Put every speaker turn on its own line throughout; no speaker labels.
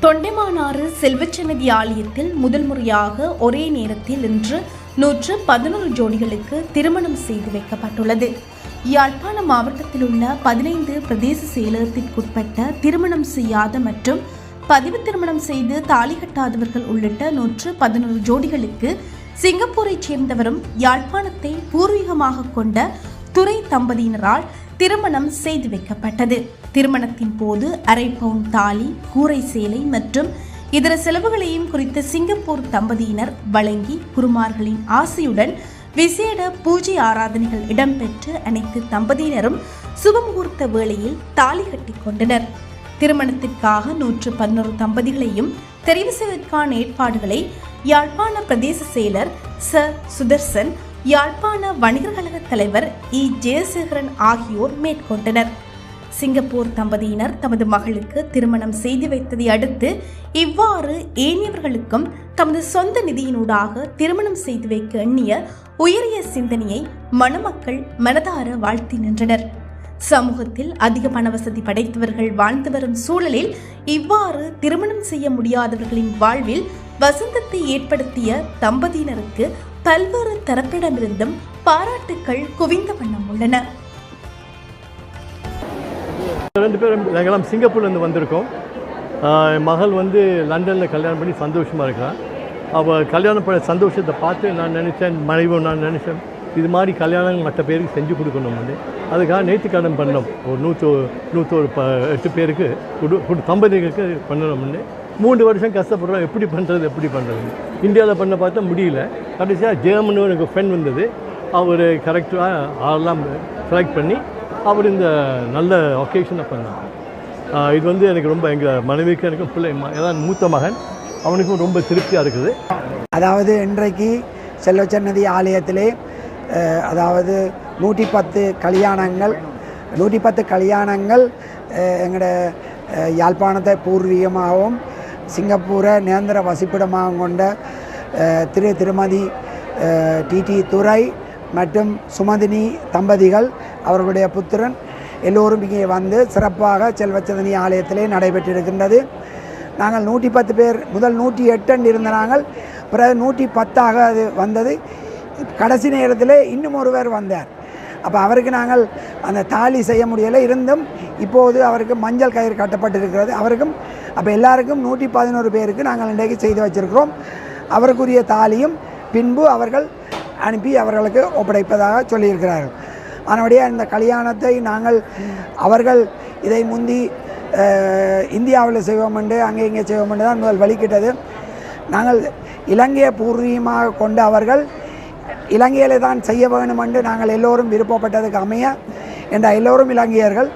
தொண்டைமானாறு செல்வச்சன்னதி ஆலயத்தில் முதல் முறையாக ஒரே நேரத்தில் இன்று 111 ஜோடிகளுக்கு திருமணம் செய்து வைக்கப்பட்டுள்ளது. யாழ்ப்பாண மாவட்டத்தில் உள்ள 15 பிரதேச செயலகத்திற்குட்பட்ட திருமணம் செய்யாத மற்றும் பதிவு திருமணம் செய்து தாலி கட்டாதவர்கள் உள்ளிட்ட 111 ஜோடிகளுக்கு சிங்கப்பூரைச் சேர்ந்தவரும் யாழ்ப்பாணத்தை பூர்வீகமாக கொண்ட துரை தம்பதியினரால் திருமணம் செய்து வைக்கப்பட்டது. திருமணத்தின் போது அரை பவுன் தாலி, கூரை சேலை மற்றும் இதர செலவுகளையும் குறித்த சிங்கப்பூர் தம்பதியினர் வழங்கி குருமார்களின் ஆசையுடன் விசேட பூஜை ஆராதனைகள் இடம்பெற்று அனைத்து தம்பதியினரும் சுபமுகூர்த்த வேளையில் தாலி கட்டிக் கொண்டனர். திருமணத்திற்காக 111 தம்பதிகளையும் தெரிவு செய்வதற்கான ஏற்பாடுகளை யாழ்ப்பாண பிரதேச செயலர் ச சுதர்சன், யாழ்ப்பாண வணிகர் கழக தலைவர் இ ஜெயசேகரன் ஆகியோர் மேற்கொண்டனர். சிங்கப்பூர் தம்பதியினர் தமது மகளுக்கு திருமணம் செய்து வைத்ததை அடுத்து இவ்வாறு ஏனையவர்களுக்கும் தமது சொந்த நிதியினூடாக திருமணம் செய்து வைக்க எண்ணிய உயரிய சிந்தனையை மணமக்கள் மனதார வாழ்த்தி நின்றனர். சமூகத்தில் அதிக பணவசதி படைத்தவர்கள் வாழ்ந்து வரும் சூழலில் இவ்வாறு திருமணம் செய்ய முடியாதவர்களின் வாழ்வில் வசந்தத்தை ஏற்படுத்திய தம்பதியினருக்கு பல்வேறு தரப்பிடமிருந்தும் பாராட்டுக்கள் குவிந்த வண்ணம் உள்ளன.
ரெண்டு பேரும் நாங்களாம் சிங்கப்பூர்லேருந்து வந்திருக்கோம். என் மகள் லண்டனில் கல்யாணம் பண்ணி சந்தோஷமாக இருக்கிறான். அவள் கல்யாணம் பண்ண சந்தோஷத்தை பார்த்து நான் நினச்சேன், மனைவும் நான் நினச்சேன், இது மாதிரி கல்யாணம் மற்ற பேருக்கு செஞ்சு கொடுக்கணும். அதுக்காக நேர்த்திக்கடன் பண்ணோம். ஒரு 108 பேருக்கு தம்பதிகளுக்கு பண்ணணும்னு 3 வருஷம் கஷ்டப்படுறோம். எப்படி பண்ணுறது இந்தியாவில் பண்ண பார்த்தா முடியல. கடைசியாக ஜெர்மனி எனக்கு ஃப்ரெண்ட் வந்தது. அவர் கரெக்டாக அதெல்லாம் செலக்ட் பண்ணி அவர் இந்த நல்ல ஒகேஷனை பண்ணார். இது எனக்கு ரொம்ப எங்கள் மனைவிக்கு எனக்கும் பிள்ளை ஏதாவது மூத்த மகன், அவனுக்கும் ரொம்ப திருப்தியாக இருக்குது.
அதாவது இன்றைக்கு செல்வச்சன்னதி ஆலயத்திலே அதாவது 110 கல்யாணங்கள் எங்களோட யாழ்ப்பாணத்தை பூர்வீகமாகவும் சிங்கப்பூரை நிரந்தர வசிப்பிடமாக கொண்ட திருமதி டிடி துரை மற்றும் சுமதினி தம்பதிகள் அவர்களுடைய புத்திரன் எல்லோரும் இங்கே வந்து சிறப்பாக செல்வச்சன்னதி ஆலயத்திலே நடைபெற்றிருக்கின்றது. நாங்கள் 110 பேர், முதல் 108 இருந்த நாங்கள், பிறகு 110 அது வந்தது. கடைசி நேரத்தில் இன்னும் ஒருவர் வந்தார். அப்போ அவருக்கு நாங்கள் அந்த தாலி செய்ய முடியலை. இருந்தும் இப்போது அவருக்கு மஞ்சள் கயிறு கட்டப்பட்டிருக்கிறது. அவருக்கும் அப்போ எல்லாருக்கும் 111 பேருக்கு நாங்கள் இன்றைக்கு செய்து வச்சிருக்கிறோம். அவருக்குரிய தாலியும் பின்பு அவர்கள் அனுப்பி அவர்களுக்கு ஒப்படைப்பதாக சொல்லியிருக்கிறார்கள். அதனுடைய இந்த கல்யாணத்தை நாங்கள் அவர்கள் இதை முந்தி இந்தியாவில் செய்வோம் என்று அங்கே இங்கே செய்வோம் என்று தான் முதல் வழிகிட்டது. நாங்கள் இலங்கையை பூர்வீகமாக கொண்ட அவர்கள் இலங்கையில் தான் செய்ய வேண்டும் என்று நாங்கள் எல்லோரும் விருப்பப்பட்டதுக்கு அமைய என்ற எல்லோரும் இலங்கையர்கள்.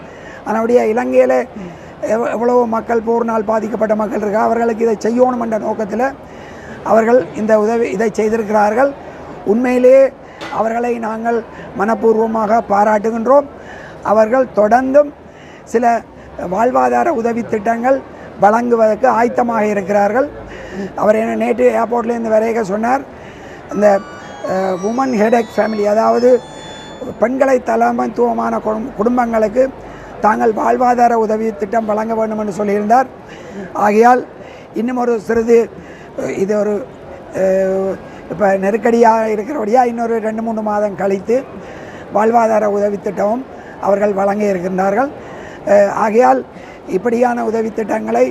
அதனுடைய இலங்கையில் எவ்வளவு மக்கள் போரினால் பாதிக்கப்பட்ட மக்கள் இருக்கா, அவர்களுக்கு இதை செய்யணும் என்ற நோக்கத்தில் அவர்கள் இந்த இதை செய்திருக்கிறார்கள். உண்மையிலே அவர்களை நாங்கள் மனப்பூர்வமாக பாராட்டுகின்றோம். அவர்கள் தொடர்ந்தும் சில வாழ்வாதார உதவி திட்டங்கள் வழங்குவதற்கு ஆயத்தமாக இருக்கிறார்கள். அவர் என்ன நேற்று ஏர்போர்ட்லேருந்து வரைக சொன்னார், இந்த உமன் ஹெடேக் ஃபேமிலி, அதாவது பெண்களை தலைமைத்துவமான குடும்பங்களுக்கு தாங்கள் வாழ்வாதார உதவி திட்டம் வழங்க வேண்டும் என்று சொல்லியிருந்தார். ஆகையால் இன்னும் ஒரு சிறிது இது ஒரு இப்போ நெருக்கடியாக இருக்கிறபடியாக இன்னொரு 2-3 மாதம் கழித்து வாழ்வாதார உதவி திட்டமும் அவர்கள் வழங்க இருக்கின்றார்கள். ஆகையால் இப்படியான உதவி திட்டங்களை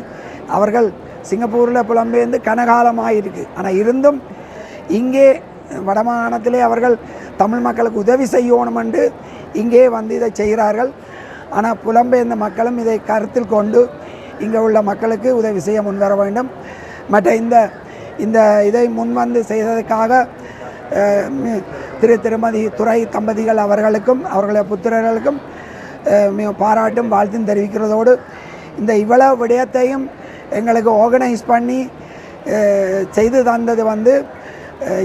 அவர்கள் சிங்கப்பூரில் புலம்பெயர்ந்து கனகாலமாக இருக்குது. ஆனால் இருந்தும் இங்கே வடமாகாணத்திலே அவர்கள் தமிழ் மக்களுக்கு உதவி செய்யணும் என்று இங்கே இதை செய்கிறார்கள். ஆனால் புலம்பெயர்ந்த மக்களும் இதை கருத்தில் கொண்டு இங்கே உள்ள மக்களுக்கு உதவி செய்ய முன்வர வேண்டும். மற்ற இந்த இதை முன்வந்து செய்ததற்காக திருமதி துரை தம்பதிகள் அவர்களுக்கும் அவர்களுடைய புத்திரர்களுக்கும் பாராட்டும் வாழ்த்தும் தெரிவிக்கிறதோடு இந்த இவ்வளவு விடயத்தையும் எங்களுக்கு ஆர்கனைஸ் பண்ணி செய்து தந்தது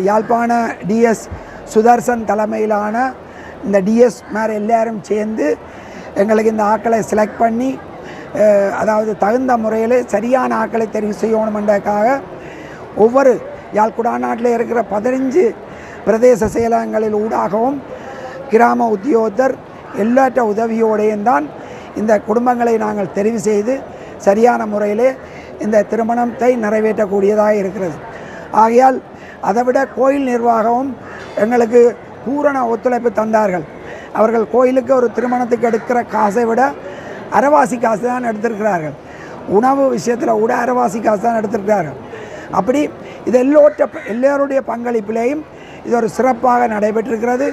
யாழ்ப்பாண டிஎஸ் சுதர்சன் தலைமையிலான இந்த டிஎஸ் மேலே எல்லாரும் சேர்ந்து எங்களுக்கு இந்த ஆக்களை செலக்ட் பண்ணி அதாவது தகுந்த முறையில் சரியான ஆக்களை தெரிவு செய்யணுமென்றதுக்காக ஒவ்வொரு யாழ்குடாநாட்டில் இருக்கிற 15 பிரதேச செயலகங்களில் ஊடாகவும் கிராம உத்தியோகத்தர் எல்லாற்ற உதவியோடையும் தான் இந்த குடும்பங்களை நாங்கள் தெரிவு செய்து சரியான முறையிலே இந்த திருமணத்தை நிறைவேற்றக்கூடியதாக இருக்கிறது. ஆகையால் அதைவிட கோயில் நிர்வாகமும் எங்களுக்கு பூரண ஒத்துழைப்பு தந்தார்கள். அவர்கள் கோயிலுக்கு ஒரு திருமணத்துக்கு எடுக்கிற காசை விட அரைவாசி காசு தான் எடுத்திருக்கிறார்கள். உணவு விஷயத்தில் கூட அரைவாசி காசு தான் எடுத்திருக்கிறார்கள். அப்படி இது எல்லோருடைய பங்களிப்பிலேயும் இது ஒரு சிறப்பாக நடைபெற்றிருக்கிறது.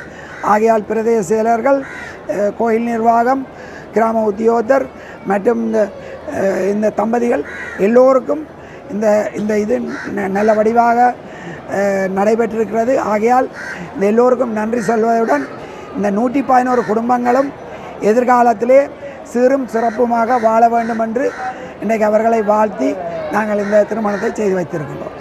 ஆகையால் பிரதேச செயலர்கள், கோயில் நிர்வாகம், கிராம உத்தியோகத்தர் மற்றும் இந்த தம்பதிகள் எல்லோருக்கும் இந்த இது நல்ல வடிவாக நடைபெற்றிருக்கிறது. ஆகையால் இந்த எல்லோருக்கும் நன்றி சொல்வதுடன் இந்த 111 குடும்பங்களும் எதிர்காலத்திலே சீரும் சிறப்புமாக வாழ வேண்டும் என்று இன்றைக்கு அவர்களை வாழ்த்தி நாங்கள் இந்த திருமணத்தை செய்து வைத்திருக்கிறோம்.